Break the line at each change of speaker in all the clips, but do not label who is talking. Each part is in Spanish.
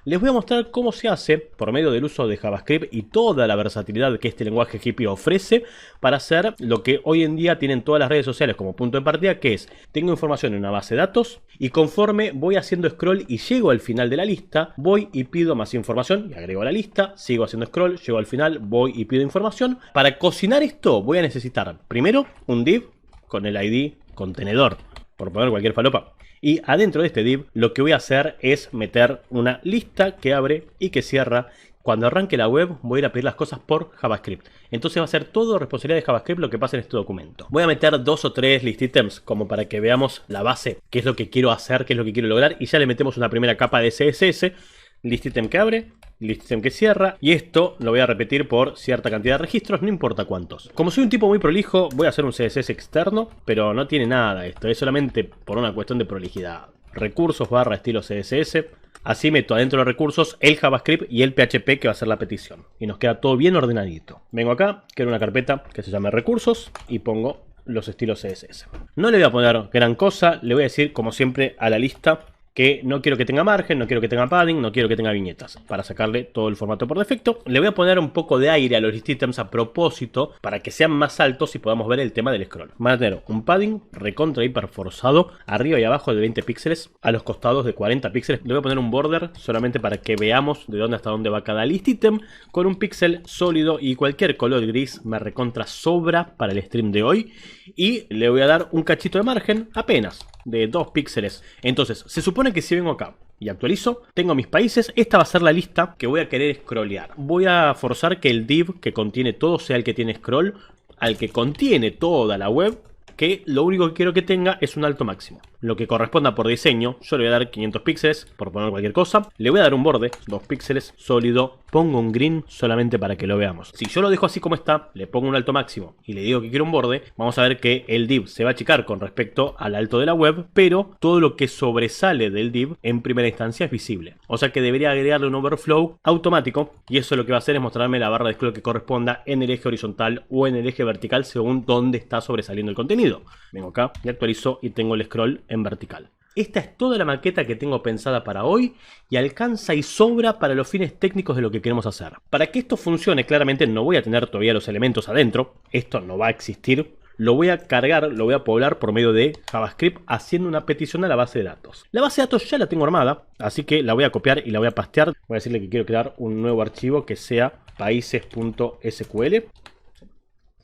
les voy a mostrar cómo se hace por medio del uso de JavaScript y toda la versatilidad que este lenguaje Hippie ofrece para hacer lo que hoy en día tienen todas las redes sociales como punto de partida, que es, tengo información en una base de datos y conforme voy haciendo scroll y llego al final de la lista, voy y pido más información y agrego a la lista, sigo haciendo scroll, llego al final, voy y pido información. Para cocinar esto voy a necesitar primero un div con el ID contenedor, por poner cualquier falopa. Y adentro de este div lo que voy a hacer es meter una lista que abre y que cierra. Cuando arranque la web voy a ir a pedir las cosas por JavaScript. Entonces va a ser todo responsabilidad de JavaScript lo que pasa en este documento. Voy a meter 2 o 3 list items como para que veamos la base, qué es lo que quiero hacer, qué es lo que quiero lograr. Y ya le metemos una primera capa de CSS, list item que abre, list item que cierra. Y esto lo voy a repetir por cierta cantidad de registros, no importa cuántos. Como soy un tipo muy prolijo, voy a hacer un CSS externo, pero no tiene nada esto, es solamente por una cuestión de prolijidad. Recursos barra estilo CSS. Así meto adentro de los recursos el JavaScript y el PHP que va a ser la petición. Y nos queda todo bien ordenadito. Vengo acá, quiero una carpeta que se llame recursos y pongo los estilos CSS. No le voy a poner gran cosa, le voy a decir como siempre a la lista que no quiero que tenga margen, no quiero que tenga padding, no quiero que tenga viñetas, para sacarle todo el formato por defecto. Le voy a poner un poco de aire a los list items a propósito, para que sean más altos y podamos ver el tema del scroll. Van a tener un padding recontra hiper forzado, arriba y abajo de 20 píxeles, a los costados de 40 píxeles. Le voy a poner un border solamente para que veamos de dónde hasta dónde va cada list item, con un píxel sólido y cualquier color gris me recontra sobra para el stream de hoy. Y le voy a dar un cachito de margen, apenas, de 2 píxeles. Entonces, se supone que si vengo acá y actualizo, tengo mis países, esta va a ser la lista que voy a querer scrollear. Voy a forzar que el div que contiene todo sea el que tiene scroll, al que contiene toda la web, que lo único que quiero que tenga es un alto máximo. Lo que corresponda por diseño, yo le voy a dar 500 píxeles, por poner cualquier cosa. Le voy a dar un borde, 2 píxeles, sólido. Pongo un green solamente para que lo veamos. Si yo lo dejo así como está, le pongo un alto máximo y le digo que quiero un borde, vamos a ver que el div se va a achicar con respecto al alto de la web, pero todo lo que sobresale del div en primera instancia es visible. O sea que debería agregarle un overflow automático y eso lo que va a hacer es mostrarme la barra de scroll que corresponda en el eje horizontal o en el eje vertical según dónde está sobresaliendo el contenido. Vengo acá y actualizo y tengo el scroll en vertical. Esta es toda la maqueta que tengo pensada para hoy y alcanza y sobra para los fines técnicos de lo que queremos hacer. Para que esto funcione, claramente no voy a tener todavía los elementos adentro. Esto no va a existir. Lo voy a cargar, lo voy a poblar por medio de JavaScript haciendo una petición a la base de datos. La base de datos ya la tengo armada, así que la voy a copiar y la voy a pastear. Voy a decirle que quiero crear un nuevo archivo que sea países.sql.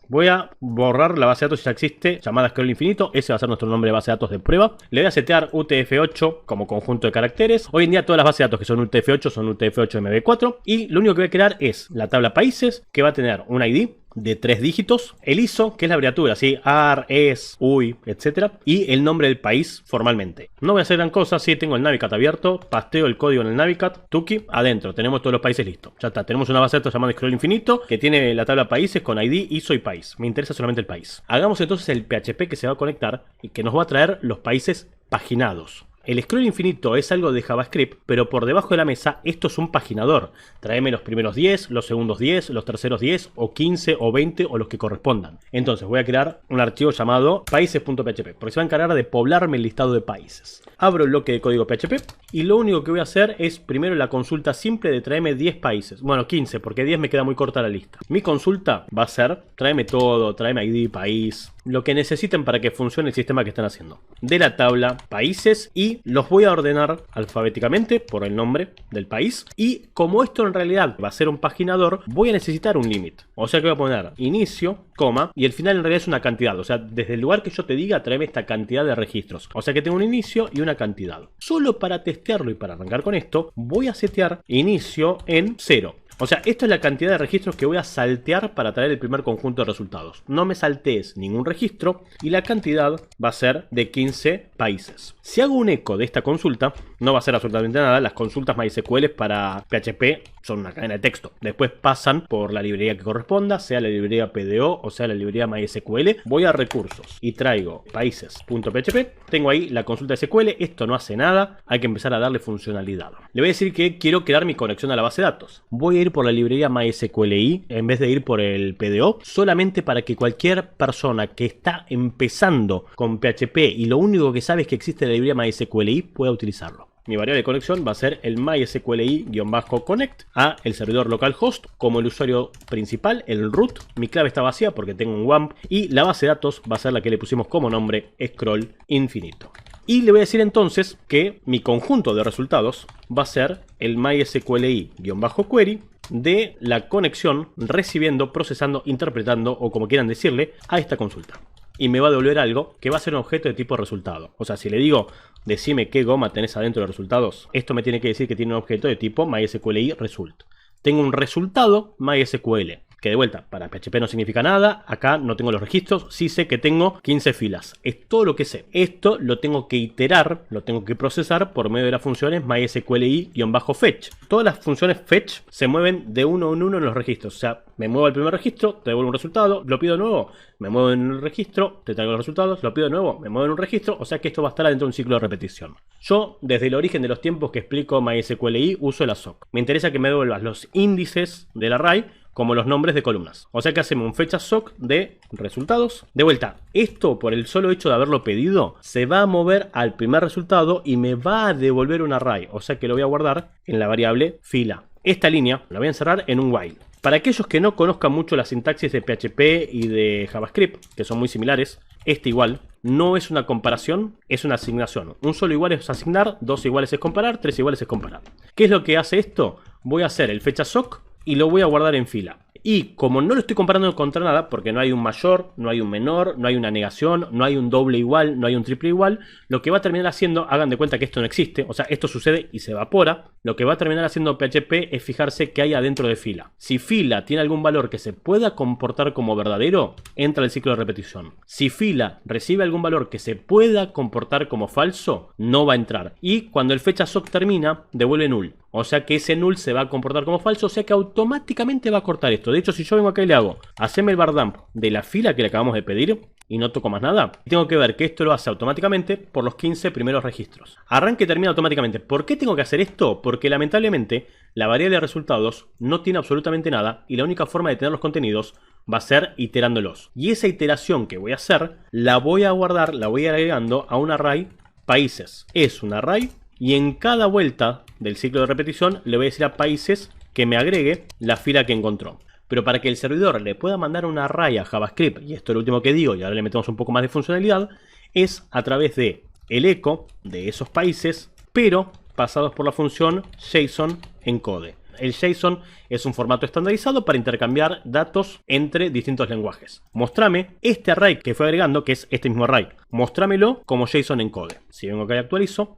Voy a borrar la base de datos si ya existe, llamada scroll infinito. Ese va a ser nuestro nombre de base de datos de prueba. Le voy a setear UTF-8 como conjunto de caracteres. Hoy en día todas las bases de datos que son UTF-8 son UTF-8 MB4. Y lo único que voy a crear es la tabla países, que va a tener un ID de 3 dígitos, el ISO, que es la abreviatura, ¿sí? AR, ES, UI, etc. Y el nombre del país formalmente. No voy a hacer gran cosa, sí, tengo el Navicat abierto, pasteo el código en el Navicat, Tuki, adentro, tenemos todos los países listos. Ya está, tenemos una base de datos llamada Scroll Infinito, que tiene la tabla países con ID, ISO y país. Me interesa solamente el país. Hagamos entonces el PHP que se va a conectar y que nos va a traer los países paginados. El scroll infinito es algo de JavaScript, pero por debajo de la mesa esto es un paginador. Tráeme los primeros 10, los segundos 10, los terceros 10, o 15, o 20, o los que correspondan. Entonces voy a crear un archivo llamado países.php, porque se va a encargar de poblarme el listado de países. Abro el bloque de código PHP y lo único que voy a hacer es primero la consulta simple de tráeme 10 países. Bueno, 15, porque 10 me queda muy corta la lista. Mi consulta va a ser tráeme todo, tráeme ID, país, lo que necesiten para que funcione el sistema que están haciendo. De la tabla países y los voy a ordenar alfabéticamente por el nombre del país. Y como esto en realidad va a ser un paginador, voy a necesitar un límite. O sea que voy a poner inicio, coma, y el final en realidad es una cantidad. O sea, desde el lugar que yo te diga, tráeme esta cantidad de registros. O sea que tengo un inicio y una cantidad. Solo para testearlo y para arrancar con esto, voy a setear inicio en 0. O sea, esto es la cantidad de registros que voy a saltear para traer el primer conjunto de resultados. No me saltees ningún registro y la cantidad va a ser de 15 países. Si hago un eco de esta consulta, no va a ser absolutamente nada. Las consultas MySQL para PHP son una cadena de texto. Después pasan por la librería que corresponda, sea la librería PDO o sea la librería MySQL. Voy a recursos y traigo países.php. Tengo ahí la consulta SQL. Esto no hace nada. Hay que empezar a darle funcionalidad. Le voy a decir que quiero crear mi conexión a la base de datos. Voy a ir por la librería MySQLi en vez de ir por el PDO, solamente para que cualquier persona que está empezando con PHP y lo único que sabe es que existe la librería MySQLi pueda utilizarlo. mi variable de conexión va a ser el MySQLi-connect a el servidor localhost como el usuario principal, el root. Mi clave está vacía porque tengo un WAMP y la base de datos va a ser la que le pusimos como nombre scroll infinito. Y le voy a decir entonces que mi conjunto de resultados va a ser el MySQLi-query de la conexión recibiendo, procesando, interpretando o como quieran decirle a esta consulta. Y me va a devolver algo que va a ser un objeto de tipo resultado. O sea, si le digo, decime qué goma tenés adentro de los resultados, esto me tiene que decir que tiene un objeto de tipo MySQLi result. Tengo un resultado MySQL, que de vuelta, para PHP no significa nada. Acá no tengo los registros, sí sé que tengo 15 filas. Es todo lo que sé. Esto lo tengo que iterar, lo tengo que procesar por medio de las funciones MySQLi-fetch. Todas las funciones fetch se mueven de uno en uno en los registros. O sea, me muevo al primer registro, te devuelvo un resultado, lo pido de nuevo, me muevo en el registro, te traigo los resultados, lo pido de nuevo, me muevo en un registro. O sea que esto va a estar dentro de un ciclo de repetición. Yo, desde el origen de los tiempos que explico MySQLi, uso la SOC. Me interesa que me devuelvas los índices del array como los nombres de columnas. O sea que hacemos un fecha soc de resultados. De vuelta, esto por el solo hecho de haberlo pedido, se va a mover al primer resultado y me va a devolver un array. O sea que lo voy a guardar en la variable fila. Esta línea la voy a encerrar en un while. Para aquellos que no conozcan mucho la sintaxis de PHP y de JavaScript, que son muy similares, este igual no es una comparación, es una asignación. Un solo igual es asignar, dos iguales es comparar, tres iguales es comparar. ¿Qué es lo que hace esto? Voy a hacer el fecha soc y lo voy a guardar en fila. Y como no lo estoy comparando contra nada, porque no hay un mayor, no hay un menor, no hay una negación, no hay un doble igual, no hay un triple igual, lo que va a terminar haciendo, hagan de cuenta que esto no existe, o sea, esto sucede y se evapora. Lo que va a terminar haciendo PHP es fijarse qué hay adentro de fila. Si fila tiene algún valor que se pueda comportar como verdadero, entra el ciclo de repetición. Si fila recibe algún valor que se pueda comportar como falso, no va a entrar. Y cuando el fecha soc termina, devuelve null. O sea que ese null se va a comportar como falso, o sea que automáticamente va a cortar esto. De hecho, si yo vengo acá y le hago, haceme el bar dump de la fila que le acabamos de pedir y no toco más nada, tengo que ver que esto lo hace automáticamente por los 15 primeros registros. Arranque y termina automáticamente. ¿Por qué tengo que hacer esto? Porque lamentablemente la variable de resultados no tiene absolutamente nada y la única forma de tener los contenidos va a ser iterándolos. Y esa iteración que voy a hacer, la voy a guardar, la voy a ir agregando a un array países. Es un array y en cada vuelta del ciclo de repetición le voy a decir a países que me agregue la fila que encontró. Pero para que el servidor le pueda mandar un array a JavaScript, y esto es lo último que digo y ahora le metemos un poco más de funcionalidad, es a través de el eco de esos países, pero pasados por la función JSON encode. El JSON es un formato estandarizado para intercambiar datos entre distintos lenguajes. Mostrame este array que fue agregando, que es este mismo array. Mostrámelo como JSON encode. Si vengo acá y actualizo,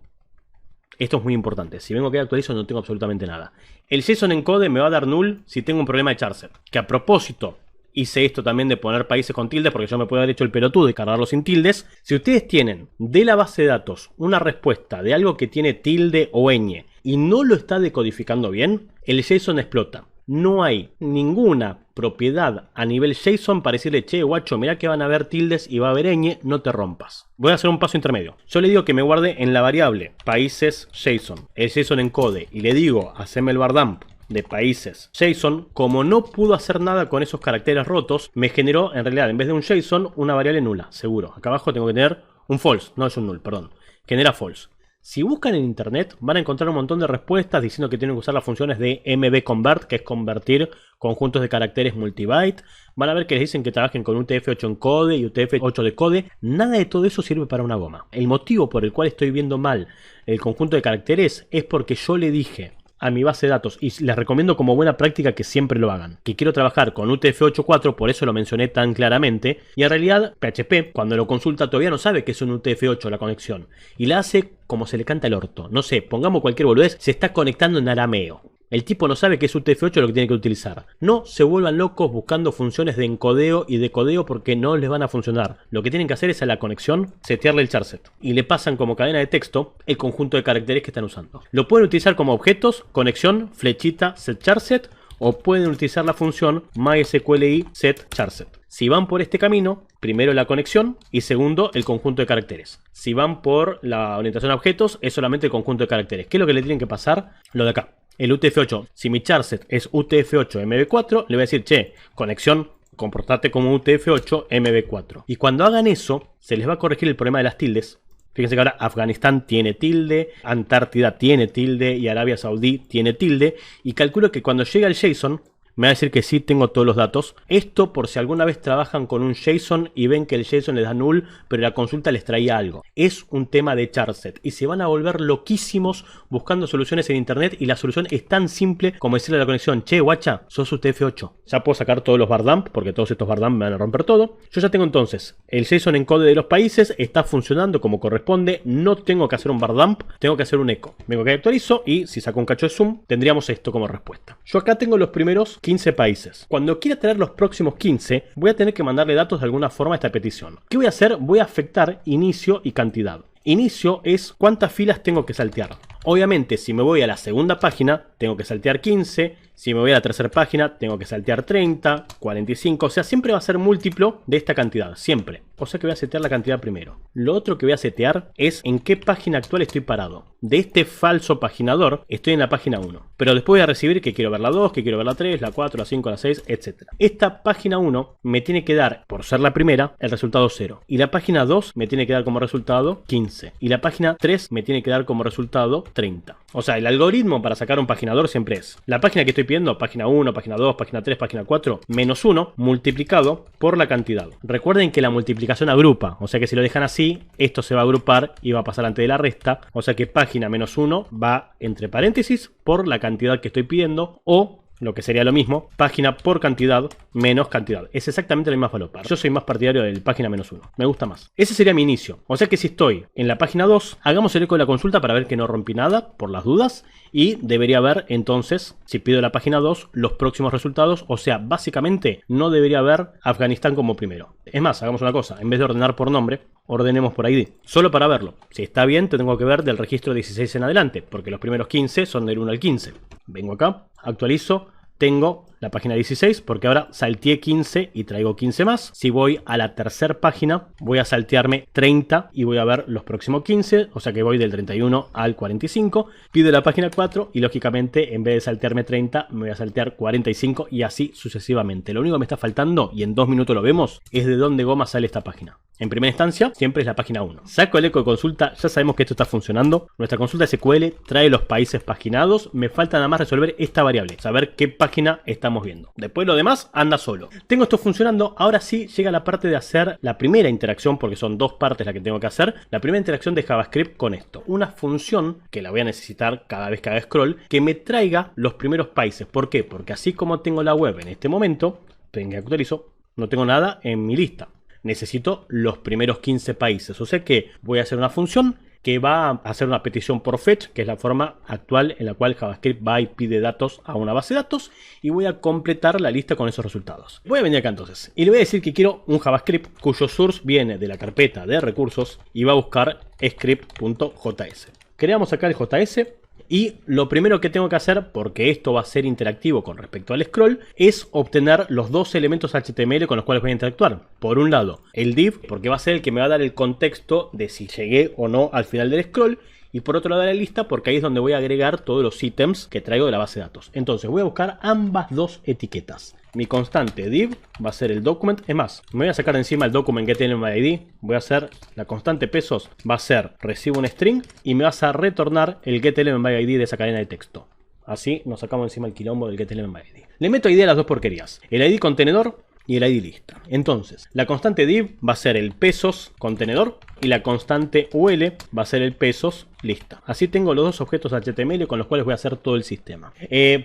esto es muy importante. Si vengo acá y actualizo no tengo absolutamente nada. El JSON encode me va a dar null si tengo un problema de charset. Que a propósito hice esto también de poner países con tildes porque yo me puedo haber hecho el pelotudo y cargarlo sin tildes. Si ustedes tienen de la base de datos una respuesta de algo que tiene tilde o ñ y no lo está decodificando bien, el JSON explota. No hay ninguna propiedad a nivel JSON para decirle, che, guacho, mirá que van a haber tildes y va a haber ñ, no te rompas. Voy a hacer un paso intermedio. Yo le digo que me guarde en la variable países JSON, el JSON encode, y le digo, haceme el bar dump de países JSON. Como no pudo hacer nada con esos caracteres rotos, me generó en realidad en vez de un JSON una variable nula, seguro. Acá abajo tengo que tener un false, no es un null, perdón. Genera false. Si buscan en internet van a encontrar un montón de respuestas diciendo que tienen que usar las funciones de mbconvert, que es convertir conjuntos de caracteres multibyte. Van a ver que les dicen que trabajen con UTF-8 encode y UTF-8 decode. Nada de todo eso sirve para una goma. El motivo por el cual estoy viendo mal el conjunto de caracteres es porque yo le dije a mi base de datos, y les recomiendo como buena práctica que siempre lo hagan, que quiero trabajar con UTF-8.4, por eso lo mencioné tan claramente, y en realidad PHP cuando lo consulta todavía no sabe que es un UTF-8 la conexión, y la hace como se le canta el orto. No sé, pongamos cualquier boludez, se está conectando en arameo. El tipo no sabe que es UTF-8 lo que tiene que utilizar. No se vuelvan locos buscando funciones de encodeo y decodeo porque no les van a funcionar. Lo que tienen que hacer es a la conexión setearle el charset. Y le pasan como cadena de texto el conjunto de caracteres que están usando. Lo pueden utilizar como objetos, conexión, flechita, set charset. O pueden utilizar la función MySQLi set charset. Si van por este camino, primero la conexión y segundo el conjunto de caracteres. Si van por la orientación a objetos, es solamente el conjunto de caracteres. ¿Qué es lo que le tienen que pasar? Lo de acá. El UTF-8, si mi charset es UTF-8 MB4, le voy a decir, che, conexión, comportate como UTF-8 MB4. Y cuando hagan eso, se les va a corregir el problema de las tildes. Fíjense que ahora Afganistán tiene tilde, Antártida tiene tilde y Arabia Saudí tiene tilde. Y calculo que cuando llega el JSON me va a decir que sí tengo todos los datos. Esto por si alguna vez trabajan con un JSON y ven que el JSON les da null, pero la consulta les traía algo. Es un tema de charset y se van a volver loquísimos buscando soluciones en internet, y la solución es tan simple como decirle a la conexión: che, guacha, sos UTF-8. Ya puedo sacar todos los bardump porque todos estos bardump me van a romper todo. Yo ya tengo entonces el JSON encode de los países, está funcionando como corresponde. No tengo que hacer un bardump, tengo que hacer un echo. Vengo que actualizo y si saco un cacho de zoom tendríamos esto como respuesta. Yo acá tengo los primeros 15 países. Cuando quiera tener los próximos 15, voy a tener que mandarle datos de alguna forma a esta petición. ¿Qué voy a hacer? Voy a afectar inicio y cantidad. Inicio es cuántas filas tengo que saltear. Obviamente, si me voy a la segunda página, tengo que saltear 15. Si me voy a la tercera página, tengo que saltear 30, 45. O sea, siempre va a ser múltiplo de esta cantidad. Siempre. O sea que voy a setear la cantidad primero. Lo otro que voy a setear es en qué página actual estoy parado. De este falso paginador, estoy en la página 1. Pero después voy a recibir que quiero ver la 2, que quiero ver la 3, la 4, la 5, la 6, etc. Esta página 1 me tiene que dar, por ser la primera, el resultado 0. Y la página 2 me tiene que dar como resultado 15. Y la página 3 me tiene que dar como resultado 30. O sea, el algoritmo para sacar un paginador siempre es la página que estoy pidiendo, página 1, página 2, página 3, página 4, menos 1 multiplicado por la cantidad. Recuerden que la multiplicación agrupa, o sea que si lo dejan así, esto se va a agrupar y va a pasar antes de la resta. O sea que página menos 1 va entre paréntesis por la cantidad que estoy pidiendo, o lo que sería lo mismo, página por cantidad menos cantidad. Es exactamente la misma falopa. Yo soy más partidario del página menos 1. Me gusta más. Ese sería mi inicio. O sea que si estoy en la página 2, hagamos el eco de la consulta para ver que no rompí nada, por las dudas. Y debería ver entonces, si pido la página 2, los próximos resultados. O sea, básicamente no debería haber Afganistán como primero. Es más, hagamos una cosa. En vez de ordenar por nombre, ordenemos por ID. Solo para verlo. Si está bien, te tengo que ver del registro 16 en adelante, porque los primeros 15 son del 1 al 15. Vengo acá, actualizo. Tengo la página 16 porque ahora salteé 15 y traigo 15 más. Si voy a la tercera página, voy a saltearme 30 y voy a ver los próximos 15. O sea que voy del 31 al 45. Pido la página 4 y lógicamente en vez de saltearme 30, me voy a saltear 45 y así sucesivamente. Lo único que me está faltando, y en 2 minutos lo vemos, es de dónde goma sale esta página. En primera instancia, siempre es la página 1. Saco el eco de consulta, ya sabemos que esto está funcionando. Nuestra consulta SQL trae los países paginados. Me falta nada más resolver esta variable, saber qué página estamos viendo. Después lo demás anda solo. Tengo esto funcionando. Ahora sí llega la parte de hacer la primera interacción, porque son dos partes las que tengo que hacer. La primera interacción de JavaScript con esto. Una función que la voy a necesitar cada vez que haga scroll, que me traiga los primeros países. ¿Por qué? Porque así como tengo la web en este momento, venga, actualizo, no tengo nada en mi lista. Necesito los primeros 15 países. O sea que voy a hacer una función que va a hacer una petición por fetch, que es la forma actual en la cual JavaScript va y pide datos a una base de datos, y voy a completar la lista con esos resultados. Voy a venir acá entonces y le voy a decir que quiero un JavaScript cuyo source viene de la carpeta de recursos y va a buscar script.js. Creamos acá el JS. Y lo primero que tengo que hacer, porque esto va a ser interactivo con respecto al scroll, es obtener los dos elementos HTML con los cuales voy a interactuar. Por un lado, el div, porque va a ser el que me va a dar el contexto de si llegué o no al final del scroll. Y por otro lado la lista, porque ahí es donde voy a agregar todos los ítems que traigo de la base de datos. Entonces voy a buscar ambas dos etiquetas. Mi constante div va a ser el document. Es más, me voy a sacar encima el document getElementById. Voy a hacer la constante pesos. Va a ser recibo un string y me vas a retornar el getElementById de esa cadena de texto. Así nos sacamos encima el quilombo del getElementById. Le meto ID a las dos porquerías. El ID contenedor y el ID lista. Entonces, la constante div va a ser el pesos contenedor y la constante ul va a ser el pesos lista. Así tengo los dos objetos HTML con los cuales voy a hacer todo el sistema.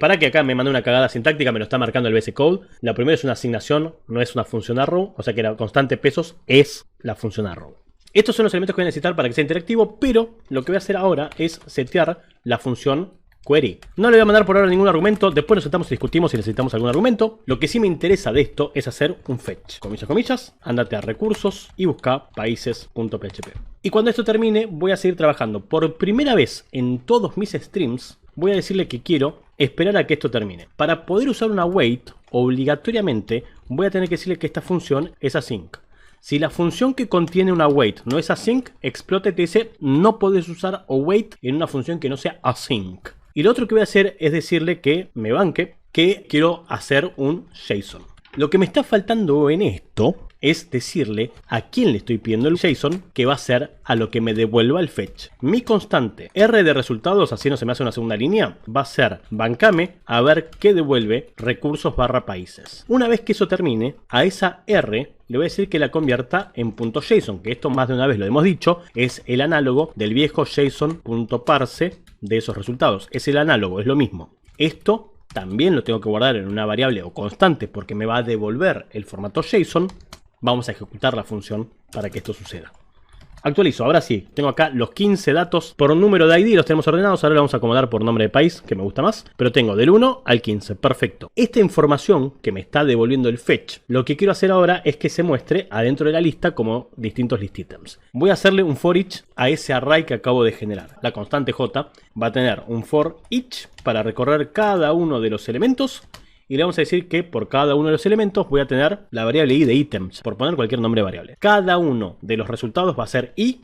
Para que acá me mande una cagada sintáctica, me lo está marcando el VS Code. La primera es una asignación, no es una función arrow, o sea que la constante pesos es la función arrow. Estos son los elementos que voy a necesitar para que sea interactivo, pero lo que voy a hacer ahora es setear la función query. No le voy a mandar por ahora ningún argumento, después nos sentamos y discutimos si necesitamos algún argumento. Lo que sí me interesa de esto es hacer un fetch. Comillas, comillas, ándate a recursos y busca países.php. Y cuando esto termine voy a seguir trabajando. Por primera vez en todos mis streams voy a decirle que quiero esperar a que esto termine. Para poder usar una wait, obligatoriamente voy a tener que decirle que esta función es async. Si la función que contiene una wait no es async, explota y te dice no podés usar await en una función que no sea async. Y lo otro que voy a hacer es decirle que me banque, que quiero hacer un JSON. Lo que me está faltando en esto es decirle a quién le estoy pidiendo el JSON, que va a ser a lo que me devuelva el fetch. Mi constante R de resultados, así no se me hace una segunda línea, va a ser bancame a ver qué devuelve recursos barra países. Una vez que eso termine, a esa R le voy a decir que la convierta en .json, que esto más de una vez lo hemos dicho, es el análogo del viejo json.parse de esos resultados. Es el análogo, es lo mismo. Esto también lo tengo que guardar en una variable o constante porque me va a devolver el formato JSON. Vamos a ejecutar la función para que esto suceda. Actualizo, ahora sí, tengo acá los 15 datos por número de ID, los tenemos ordenados, ahora lo vamos a acomodar por nombre de país, que me gusta más, pero tengo del 1 al 15, perfecto. Esta información que me está devolviendo el fetch, lo que quiero hacer ahora es que se muestre adentro de la lista como distintos list items. Voy a hacerle un for each a ese array que acabo de generar. La constante j va a tener un for each para recorrer cada uno de los elementos. Y le vamos a decir que por cada uno de los elementos voy a tener la variable i de ítems, por poner cualquier nombre de variable. Cada uno de los resultados va a ser i.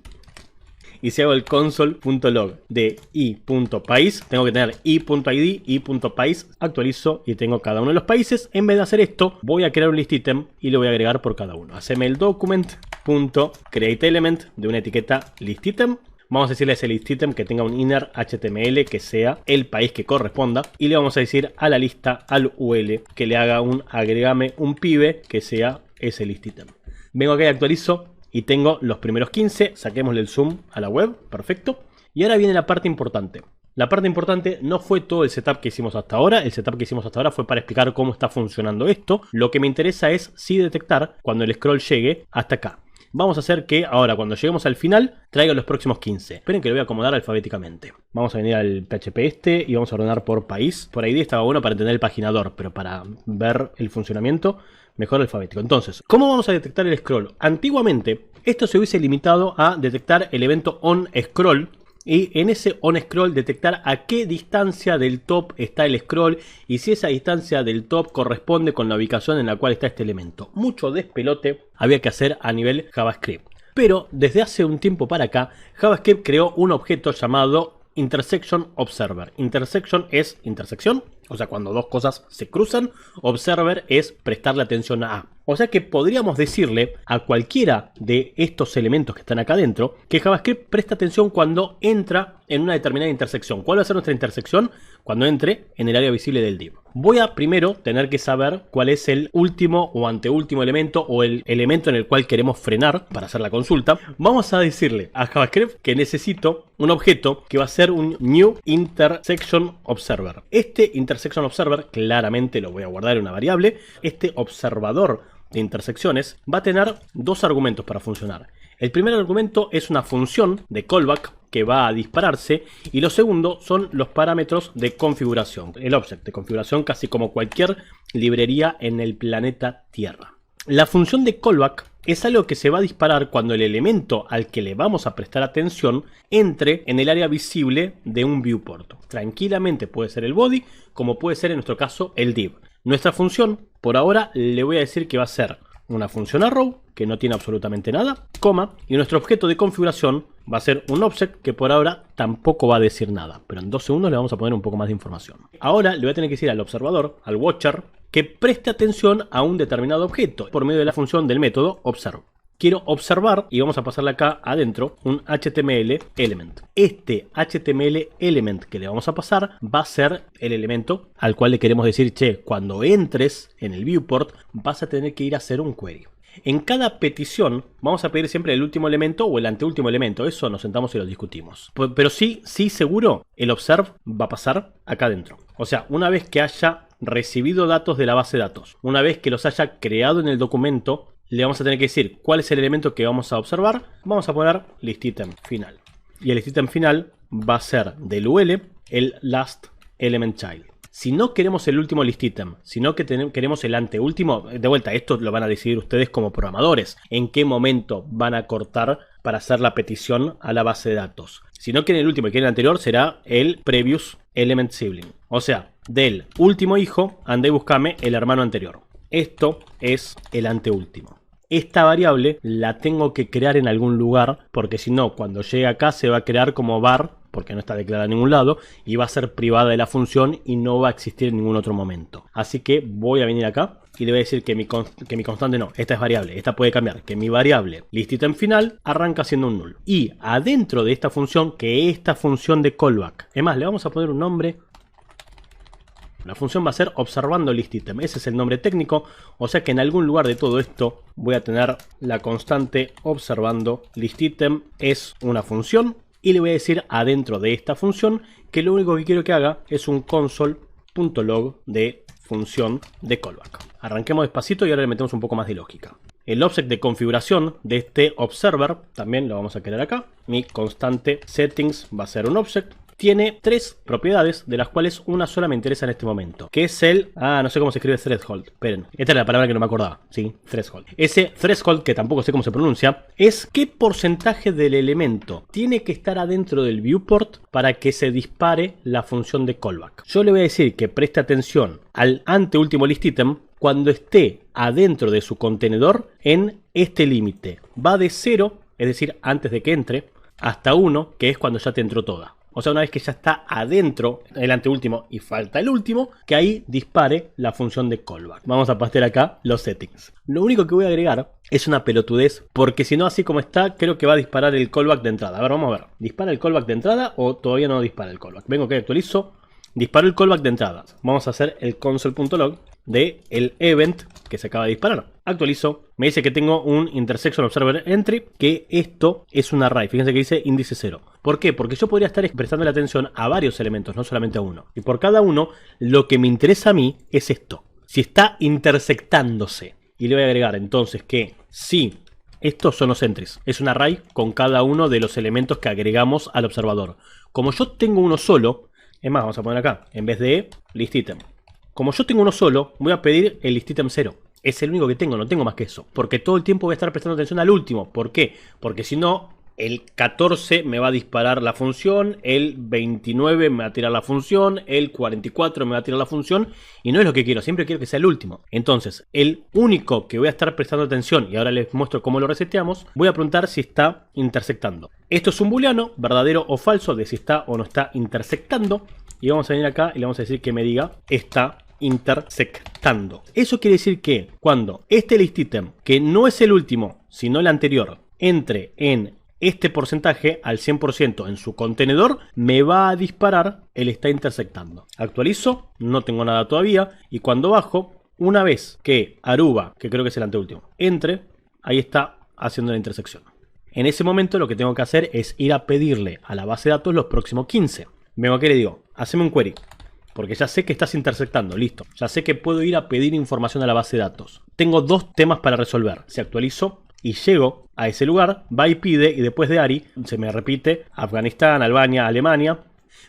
Y si hago el console.log de i.país, tengo que tener i.id, i.país, actualizo y tengo cada uno de los países. En vez de hacer esto, voy a crear un list item y lo voy a agregar por cada uno. Haceme el document.createElement de una etiqueta list item. Vamos a decirle a ese list item que tenga un inner HTML que sea el país que corresponda. Y le vamos a decir a la lista, al UL, que le haga un agregame un pibe que sea ese list item. Vengo acá y actualizo y tengo los primeros 15. Saquémosle el zoom a la web. Perfecto. Y ahora viene la parte importante. La parte importante no fue todo el setup que hicimos hasta ahora. El setup que hicimos hasta ahora fue para explicar cómo está funcionando esto. Lo que me interesa es sí detectar cuando el scroll llegue hasta acá. Vamos a hacer que ahora cuando lleguemos al final traiga los próximos 15. Esperen que lo voy a acomodar alfabéticamente. Vamos a venir al PHP este y vamos a ordenar por país. Por ID estaba bueno para entender el paginador, pero para ver el funcionamiento mejor alfabético. Entonces, ¿cómo vamos a detectar el scroll? Antiguamente esto se hubiese limitado a detectar el evento onScroll. Y en ese onScroll detectar a qué distancia del top está el scroll y si esa distancia del top corresponde con la ubicación en la cual está este elemento. Mucho despelote había que hacer a nivel JavaScript. Pero desde hace un tiempo para acá, JavaScript creó un objeto llamado Intersection Observer. Intersection es intersección, o sea, cuando dos cosas se cruzan. Observer es prestarle atención a. O sea que podríamos decirle a cualquiera de estos elementos que están acá adentro que JavaScript presta atención cuando entra en una determinada intersección. ¿Cuál va a ser nuestra intersección? Cuando entre en el área visible del div. Voy a primero tener que saber cuál es el último o anteúltimo elemento o el elemento en el cual queremos frenar para hacer la consulta. Vamos a decirle a JavaScript que necesito un objeto que va a ser un New Intersection Observer. Este Intersection Observer claramente lo voy a guardar en una variable. Este observador de intersecciones va a tener dos argumentos para funcionar. El primer argumento es una función de callback que va a dispararse y lo segundo son los parámetros de configuración. El object de configuración casi como cualquier librería en el planeta Tierra. La función de callback es algo que se va a disparar cuando el elemento al que le vamos a prestar atención entre en el área visible de un viewport. Tranquilamente puede ser el body como puede ser en nuestro caso el div. Nuestra función por ahora le voy a decir que va a ser una función arrow que no tiene absolutamente nada, coma, y nuestro objeto de configuración va a ser un object que por ahora tampoco va a decir nada, pero en 2 segundos le vamos a poner un poco más de información. Ahora le voy a tener que decir al observador, al watcher, que preste atención a un determinado objeto por medio de la función del método observe. Quiero observar y vamos a pasarle acá adentro un HTML element. Este HTML element que le vamos a pasar va a ser el elemento al cual le queremos decir, che, cuando entres en el viewport vas a tener que ir a hacer un query. En cada petición vamos a pedir siempre el último elemento o el anteúltimo elemento. Eso nos sentamos y lo discutimos. Pero sí seguro, el observe va a pasar acá adentro. O sea, una vez que haya recibido datos de la base de datos, una vez que los haya creado en el documento, le vamos a tener que decir cuál es el elemento que vamos a observar. Vamos a poner listitem final. Y el listitem final va a ser del UL el last element child. Si no queremos el último list item, sino que queremos el anteúltimo, de vuelta, esto lo van a decidir ustedes como programadores. En qué momento van a cortar para hacer la petición a la base de datos. Si no quieren el último y quieren el anterior, será el previous element sibling. O sea, del último hijo, anda y buscame el hermano anterior. Esto es el anteúltimo. Esta variable la tengo que crear en algún lugar, porque si no, cuando llegue acá se va a crear como var porque no está declarada en ningún lado, y va a ser privada de la función y no va a existir en ningún otro momento. Así que voy a venir acá y le voy a decir que mi constante no, esta es variable, esta puede cambiar, que mi variable listítem final arranca siendo un null. Y adentro de esta función, que esta función de callback, es más, le vamos a poner un nombre. La función va a ser observando listítem, ese es el nombre técnico, o sea que en algún lugar de todo esto voy a tener la constante observando listítem es una función, y le voy a decir adentro de esta función que lo único que quiero que haga es un console.log de función de callback. Arranquemos despacito y ahora le metemos un poco más de lógica. El offset de configuración de este observer también lo vamos a querer acá. Mi constante settings va a ser un offset. Tiene tres propiedades, de las cuales una sola me interesa en este momento, que es el... no sé cómo se escribe threshold. Esperen, esta es la palabra que no me acordaba. Sí, threshold. Ese threshold, que tampoco sé cómo se pronuncia, es qué porcentaje del elemento tiene que estar adentro del viewport para que se dispare la función de callback. Yo le voy a decir que preste atención al anteúltimo listítem cuando esté adentro de su contenedor en este límite. Va de 0, es decir, antes de que entre, hasta 1, que es cuando ya te entró toda. O sea, una vez que ya está adentro el anteúltimo y falta el último, que ahí dispare la función de callback. Vamos a pasar acá los settings. Lo único que voy a agregar es una pelotudez, porque si no, así como está, creo que va a disparar el callback de entrada. A ver, vamos a ver. ¿Dispara el callback de entrada o todavía no dispara el callback? Vengo que actualizo. Disparó el callback de entrada. Vamos a hacer el console.log de el event que se acaba de disparar. Actualizo. Me dice que tengo un intersection observer entry, que esto es un array. Fíjense que dice índice 0. ¿Por qué? Porque yo podría estar prestando la atención a varios elementos, no solamente a uno. Y por cada uno, lo que me interesa a mí es esto. Si está intersectándose. Y le voy a agregar entonces que si estos son los entries, es un array con cada uno de los elementos que agregamos al observador. Como yo tengo uno solo, es más, vamos a poner acá, en vez de listítem. Como yo tengo uno solo, voy a pedir el listítem 0. Es el único que tengo, no tengo más que eso. Porque todo el tiempo voy a estar prestando atención al último. ¿Por qué? Porque si no, el 14 me va a disparar la función, el 29 me va a tirar la función, el 44 me va a tirar la función. Y no es lo que quiero, siempre quiero que sea el último. Entonces, el único que voy a estar prestando atención, y ahora les muestro cómo lo reseteamos, voy a preguntar si está intersectando. Esto es un booleano, verdadero o falso, de si está o no está intersectando. Y vamos a venir acá y le vamos a decir que me diga está intersectando. Eso quiere decir que cuando este listítem, que no es el último, sino el anterior, entre en este porcentaje al 100% en su contenedor, me va a disparar el está intersectando. Actualizo, no tengo nada todavía, y cuando bajo, una vez que Aruba, que creo que es el anteúltimo, entre, ahí está haciendo la intersección. En ese momento lo que tengo que hacer es ir a pedirle a la base de datos los próximos 15. Vengo aquí y le digo, haceme un query. Porque ya sé que estás intersectando, listo. Ya sé que puedo ir a pedir información a la base de datos. Tengo dos temas para resolver. Si actualizo y llego a ese lugar, va y pide, y después de ARI se me repite Afganistán, Albania, Alemania.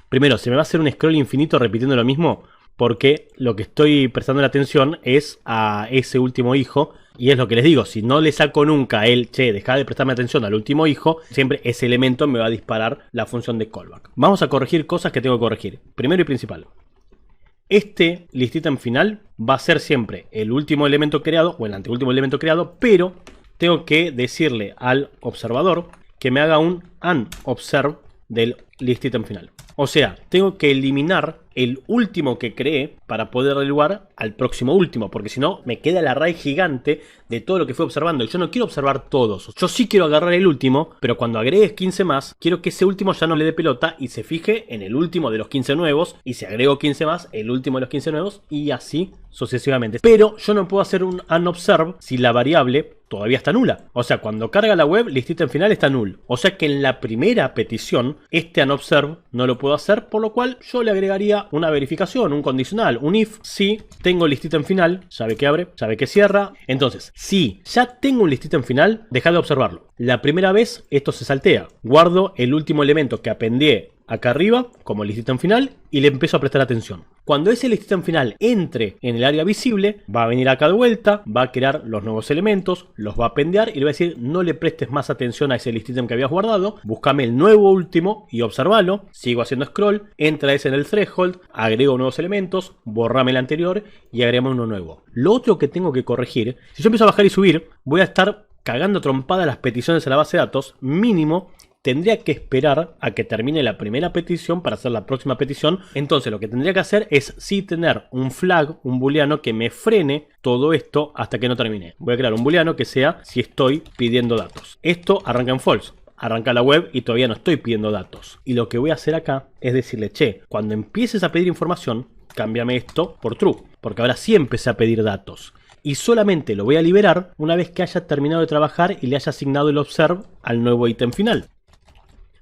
Primero, se me va a hacer un scroll infinito repitiendo lo mismo, porque lo que estoy prestando la atención es a ese último hijo. Y es lo que les digo, si no le saco nunca el, deja de prestarme atención al último hijo, siempre ese elemento me va a disparar la función de callback. Vamos a corregir cosas que tengo que corregir. Primero y principal. Este listítem final va a ser siempre el último elemento creado o el anteúltimo elemento creado, pero tengo que decirle al observador que me haga un unobserve del listítem final. O sea, tengo que eliminar el último que creé para poder darle lugar al próximo último, porque si no me queda el array gigante de todo lo que fue observando. Y yo no quiero observar todos. Yo sí quiero agarrar el último, pero cuando agregues 15 más, quiero que ese último ya no le dé pelota y se fije en el último de los 15 nuevos. Y si agrego 15 más, el último de los 15 nuevos, y así sucesivamente. Pero yo no puedo hacer un unobserve si la variable todavía está nula. O sea, cuando carga la web, listítem final está null. O sea que en la primera petición, este unobserve no lo puedo hacer, por lo cual yo le agregaría una verificación, un condicional, un if, si tengo listítem final, llave que abre, llave que cierra. Entonces, si ya tengo un listítem final, dejad de observarlo. La primera vez esto se saltea. Guardo el último elemento que apendí acá arriba como listítem final y le empiezo a prestar atención. Cuando ese listítem final entre en el área visible, va a venir acá de vuelta, va a crear los nuevos elementos, los va a pendear y le va a decir no le prestes más atención a ese listítem que habías guardado, búscame el nuevo último y observalo. Sigo haciendo scroll, entra ese en el threshold, agrego nuevos elementos, borrame el anterior y agregamos uno nuevo. Lo otro que tengo que corregir, si yo empiezo a bajar y subir, voy a estar cagando trompada las peticiones a la base de datos, mínimo tendría que esperar a que termine la primera petición para hacer la próxima petición. Entonces lo que tendría que hacer es sí tener un flag, un booleano que me frene todo esto hasta que no termine. Voy a crear un booleano que sea si estoy pidiendo datos. Esto arranca en false. Arranca la web y todavía no estoy pidiendo datos. Y lo que voy a hacer acá es decirle, che, cuando empieces a pedir información, cámbiame esto por true. Porque ahora sí empecé a pedir datos. Y solamente lo voy a liberar una vez que haya terminado de trabajar y le haya asignado el observe al nuevo ítem final.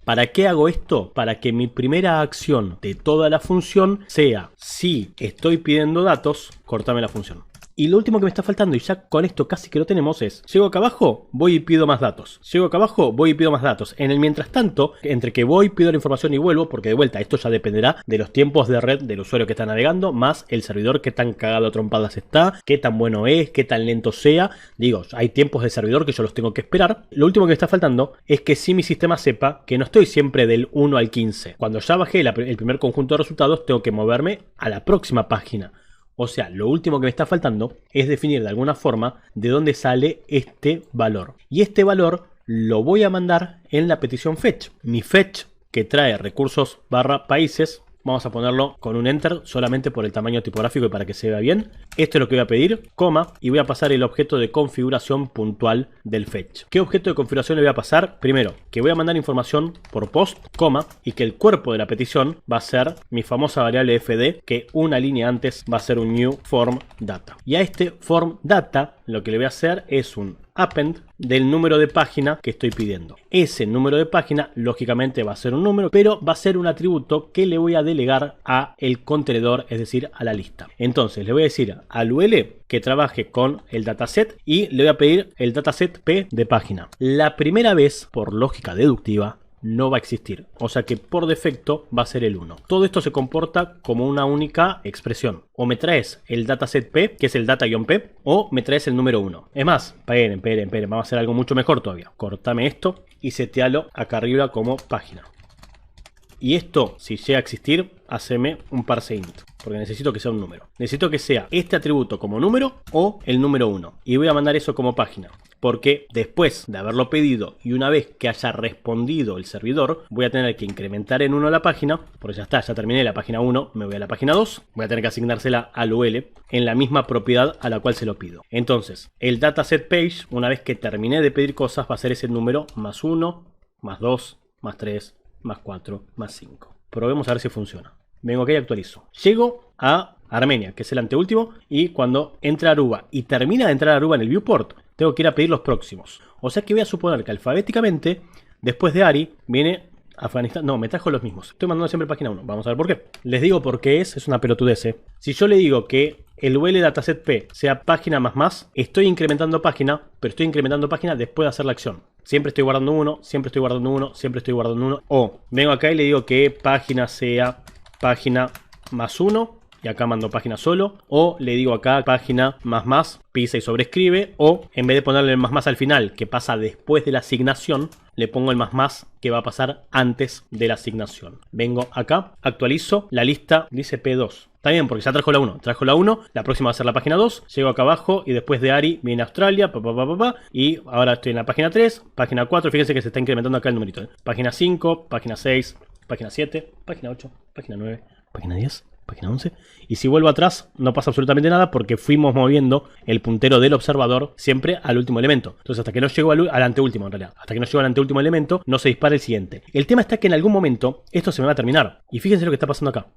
¿Para qué hago esto? Para que mi primera acción de toda la función sea, si estoy pidiendo datos, cortame la función. Y lo último que me está faltando, y ya con esto casi que lo tenemos, es, llego acá abajo, voy y pido más datos. Llego acá abajo, voy y pido más datos. En el mientras tanto, entre que voy, pido la información y vuelvo, porque de vuelta esto ya dependerá de los tiempos de red del usuario que está navegando, más el servidor, qué tan cagado a trompadas está, qué tan bueno es, qué tan lento sea. Digo, hay tiempos de servidor que yo los tengo que esperar. Lo último que me está faltando es que si mi sistema sepa que no estoy siempre del 1 al 15. Cuando ya bajé el primer conjunto de resultados, tengo que moverme a la próxima página. O sea, lo último que me está faltando es definir de alguna forma de dónde sale este valor. Y este valor lo voy a mandar en la petición fetch. Mi fetch, que trae recursos barra países, vamos a ponerlo con un enter solamente por el tamaño tipográfico y para que se vea bien. Esto es lo que voy a pedir, coma, y voy a pasar el objeto de configuración puntual del fetch. ¿Qué objeto de configuración le voy a pasar? Primero, que voy a mandar información por post, coma, y que el cuerpo de la petición va a ser mi famosa variable fd, que una línea antes va a ser un new form data. Y a este form data lo que le voy a hacer es un append del número de página que estoy pidiendo. Ese número de página lógicamente va a ser un número, pero va a ser un atributo que le voy a delegar a el contenedor, es decir, a la lista. Entonces le voy a decir al UL que trabaje con el dataset y le voy a pedir el dataset P de página. La primera vez, por lógica deductiva, no va a existir, o sea que por defecto va a ser el 1. Todo esto se comporta como una única expresión. O me traes el dataset P, que es el data-P, o me traes el número 1. Es más, esperen, vamos a hacer algo mucho mejor todavía. Cortame esto y setealo acá arriba como página. Y esto, si llega a existir, haceme un parse int, porque necesito que sea un número. Necesito que sea este atributo como número o el número 1. Y voy a mandar eso como página, porque después de haberlo pedido y una vez que haya respondido el servidor, voy a tener que incrementar en 1 la página, porque ya está, ya terminé la página 1, me voy a la página 2, voy a tener que asignársela al UL en la misma propiedad a la cual se lo pido. Entonces, el dataset page, una vez que terminé de pedir cosas, va a ser ese número más 1, más 2, más 3, más 4, más 5. Probemos a ver si funciona. Vengo aquí y actualizo. Llego a Armenia, que es el anteúltimo, y cuando entra Aruba y termina de entrar Aruba en el viewport, tengo que ir a pedir los próximos. O sea que voy a suponer que alfabéticamente, después de Ari, viene Afganistán. No, me trajo los mismos. Estoy mandando siempre página 1. Vamos a ver por qué. Les digo por qué es una pelotudez. Si yo le digo que el UL dataset P sea página más, estoy incrementando página, pero estoy incrementando página después de hacer la acción. Siempre estoy guardando 1, siempre estoy guardando 1, siempre estoy guardando 1. O vengo acá y le digo que página sea página más 1. Y acá mando página solo. O le digo acá página más, pisa y sobrescribe. O en vez de ponerle el más al final, que pasa después de la asignación, le pongo el más que va a pasar antes de la asignación. Vengo acá, actualizo la lista, dice P2. Está bien, porque ya trajo la 1. Trajo la 1, la próxima va a ser la página 2. Llego acá abajo y después de Ari viene Australia. Y ahora estoy en la página 3, página 4. Fíjense que se está incrementando acá el numerito. Página 5, página 6, página 7, página 8, página 9, página 10. Página 11. Y si vuelvo atrás no pasa absolutamente nada porque fuimos moviendo el puntero del observador siempre al último elemento. Entonces hasta que no llego al anteúltimo, en realidad, hasta que no llego al anteúltimo elemento no se dispara el siguiente. El tema está que en algún momento esto se me va a terminar. Y fíjense lo que está pasando acá.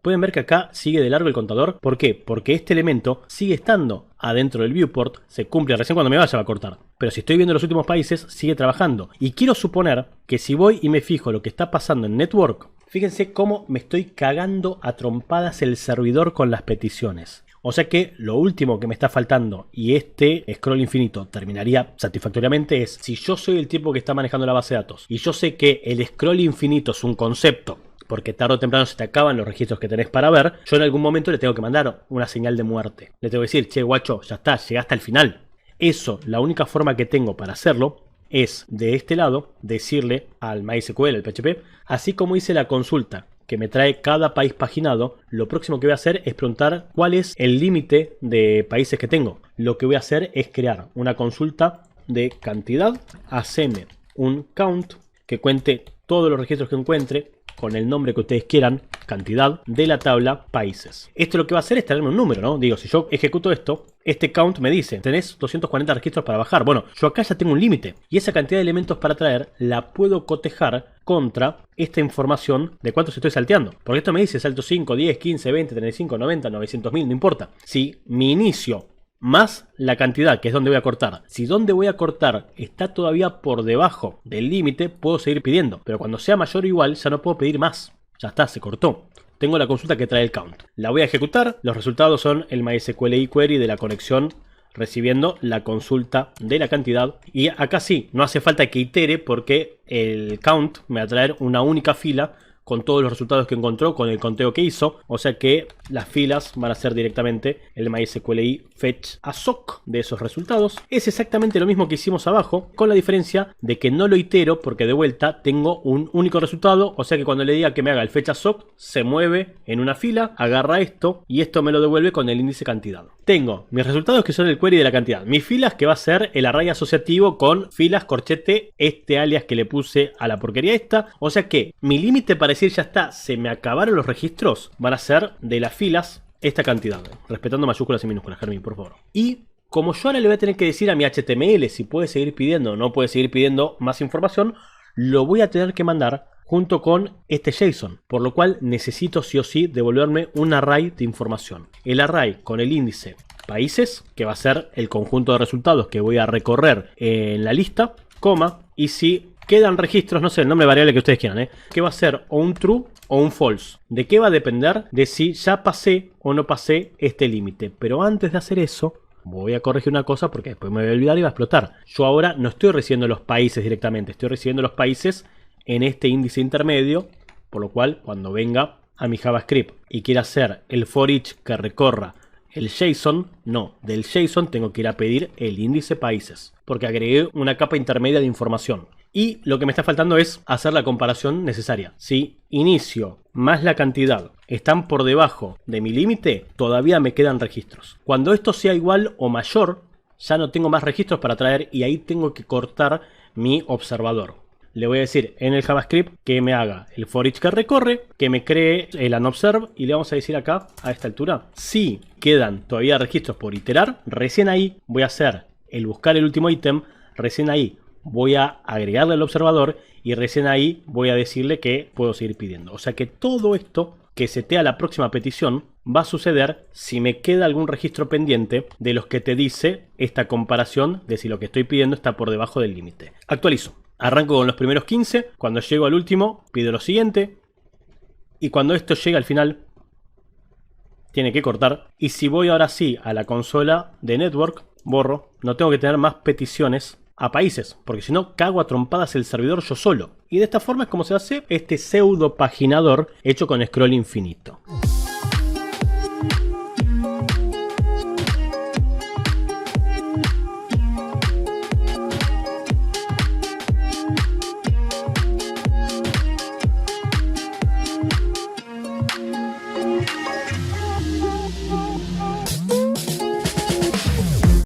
Pueden ver que acá sigue de largo el contador. ¿Por qué? Porque este elemento sigue estando adentro del viewport. Se cumple recién cuando me vaya va a cortar. Pero si estoy viendo los últimos países, sigue trabajando. Y quiero suponer que si voy y me fijo lo que está pasando en Network, fíjense cómo me estoy cagando a trompadas el servidor con las peticiones. O sea que lo último que me está faltando y este scroll infinito terminaría satisfactoriamente es si yo soy el tipo que está manejando la base de datos y yo sé que el scroll infinito es un concepto, porque tarde o temprano se te acaban los registros que tenés para ver, yo en algún momento le tengo que mandar una señal de muerte. Le tengo que decir, che guacho, ya está, llegaste al final. Eso, la única forma que tengo para hacerlo es de este lado decirle al MySQL, al PHP, así como hice la consulta que me trae cada país paginado, lo próximo que voy a hacer es preguntar cuál es el límite de países que tengo. Lo que voy a hacer es crear una consulta de cantidad, haceme un count, que cuente todos los registros que encuentre, con el nombre que ustedes quieran, cantidad, de la tabla países. Esto lo que va a hacer es traerme un número, ¿no? Digo, si yo ejecuto esto, este count me dice, tenés 240 registros para bajar. Bueno, yo acá ya tengo un límite. Y esa cantidad de elementos para traer la puedo cotejar contra esta información de cuántos estoy salteando. Porque esto me dice salto 5, 10, 15, 20, 35, 90, 900.000, no importa. Si mi inicio más la cantidad, que es donde voy a cortar. Si donde voy a cortar está todavía por debajo del límite, puedo seguir pidiendo. Pero cuando sea mayor o igual, ya no puedo pedir más. Ya está, se cortó. Tengo la consulta que trae el count. La voy a ejecutar. Los resultados son el MySQL query de la conexión recibiendo la consulta de la cantidad. Y acá sí, no hace falta que itere porque el count me va a traer una única fila con todos los resultados que encontró, con el conteo que hizo. O sea que las filas van a ser directamente el MySQL fetch ASOC de esos resultados. Es exactamente lo mismo que hicimos abajo, con la diferencia de que no lo itero porque de vuelta tengo un único resultado. O sea que cuando le diga que me haga el fetch ASOC, se mueve en una fila, agarra esto y esto me lo devuelve con el índice cantidad. Tengo mis resultados que son el query de la cantidad, mis filas que va a ser el array asociativo con filas corchete este alias que le puse a la porquería esta. O sea que mi límite para decir ya está, se me acabaron los registros, van a ser de las filas esta cantidad, respetando mayúsculas y minúsculas, Germín, por favor. Y como yo ahora le voy a tener que decir a mi HTML si puede seguir pidiendo o no puede seguir pidiendo más información, lo voy a tener que mandar junto con este JSON, por lo cual necesito sí o sí devolverme un array de información. El array con el índice países, que va a ser el conjunto de resultados que voy a recorrer en la lista, coma, y si quedan registros, no sé, el nombre variable que ustedes quieran, que va a ser o un true o un false. ¿De qué va a depender? De si ya pasé o no pasé este límite. Pero antes de hacer eso, voy a corregir una cosa porque después me voy a olvidar y va a explotar. Yo ahora no estoy recibiendo los países directamente, estoy recibiendo los países en este índice intermedio, por lo cual cuando venga a mi JavaScript y quiera hacer el for each que recorra el JSON, no, del JSON tengo que ir a pedir el índice países, porque agregué una capa intermedia de información. Y lo que me está faltando es hacer la comparación necesaria. Si inicio más la cantidad están por debajo de mi límite, todavía me quedan registros. Cuando esto sea igual o mayor, ya no tengo más registros para traer y ahí tengo que cortar mi observador. Le voy a decir en el JavaScript que me haga el for each que recorre, que me cree el unobserve y le vamos a decir acá, a esta altura, si quedan todavía registros por iterar, recién ahí voy a hacer el buscar el último ítem, recién ahí voy a agregarle al observador y recién ahí voy a decirle que puedo seguir pidiendo. O sea que todo esto que setea la próxima petición va a suceder si me queda algún registro pendiente de los que te dice esta comparación de si lo que estoy pidiendo está por debajo del límite. Actualizo. Arranco con los primeros 15, cuando llego al último pido lo siguiente y cuando esto llega al final tiene que cortar. Y si voy ahora sí a la consola de network, borro, no tengo que tener más peticiones a países, porque si no cago a trompadas el servidor yo solo. Y de esta forma es como se hace este pseudo paginador hecho con scroll infinito.